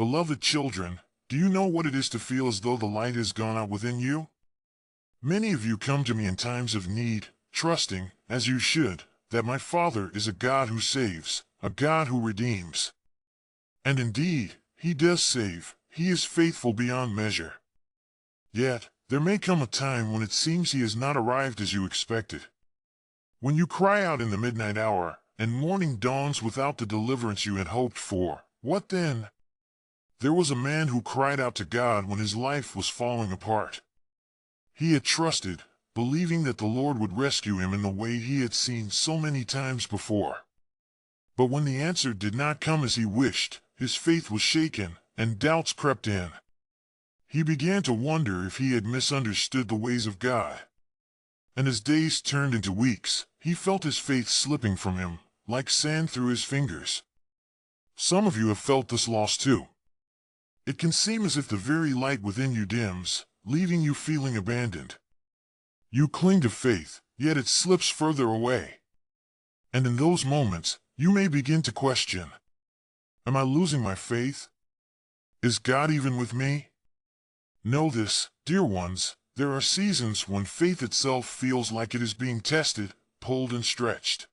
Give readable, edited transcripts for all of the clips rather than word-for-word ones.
Beloved children, do you know what it is to feel as though the light has gone out within you? Many of you come to me in times of need, trusting, as you should, that my Father is a God who saves, a God who redeems. And indeed, He does save. He is faithful beyond measure. Yet, there may come a time when it seems He has not arrived as you expected. When you cry out in the midnight hour, and morning dawns without the deliverance you had hoped for, what then? There was a man who cried out to God when his life was falling apart. He had trusted, believing that the Lord would rescue him in the way he had seen so many times before. But when the answer did not come as he wished, his faith was shaken, and doubts crept in. He began to wonder if he had misunderstood the ways of God. And as days turned into weeks, he felt his faith slipping from him, like sand through his fingers. Some of you have felt this loss too. It can seem as if the very light within you dims, leaving you feeling abandoned. You cling to faith, yet it slips further away. And in those moments, you may begin to question, am I losing my faith? Is God even with me? Know this, dear ones, there are seasons when faith itself feels like it is being tested, pulled and stretched.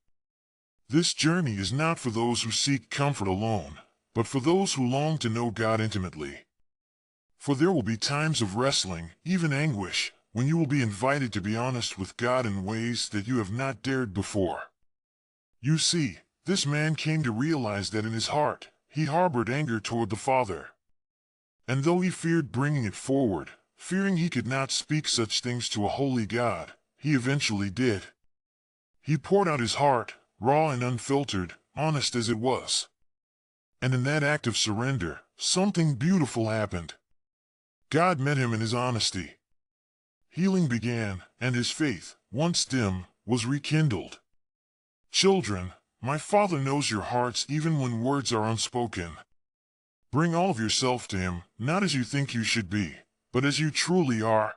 This journey is not for those who seek comfort alone, but for those who long to know God intimately. For there will be times of wrestling, even anguish, when you will be invited to be honest with God in ways that you have not dared before. You see, this man came to realize that in his heart, he harbored anger toward the Father. And though he feared bringing it forward, fearing he could not speak such things to a holy God, he eventually did. He poured out his heart, raw and unfiltered, honest as it was. And in that act of surrender, something beautiful happened. God met him in his honesty. Healing began, and his faith, once dim, was rekindled. Children, my Father knows your hearts even when words are unspoken. Bring all of yourself to Him, not as you think you should be, but as you truly are.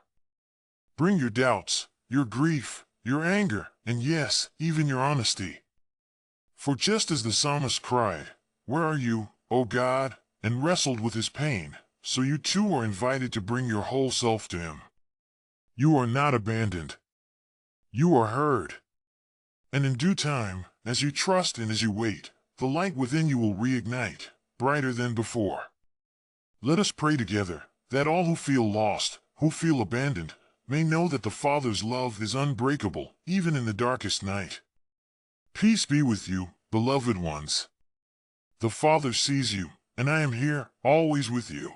Bring your doubts, your grief, your anger, and yes, even your honesty. For just as the psalmist cried, "Where are you, O God?" and wrestled with his pain, so you too are invited to bring your whole self to Him. You are not abandoned. You are heard. And in due time, as you trust and as you wait, the light within you will reignite, brighter than before. Let us pray together, that all who feel lost, who feel abandoned, may know that the Father's love is unbreakable, even in the darkest night. Peace be with you, beloved ones. The Father sees you, and I am here, always with you.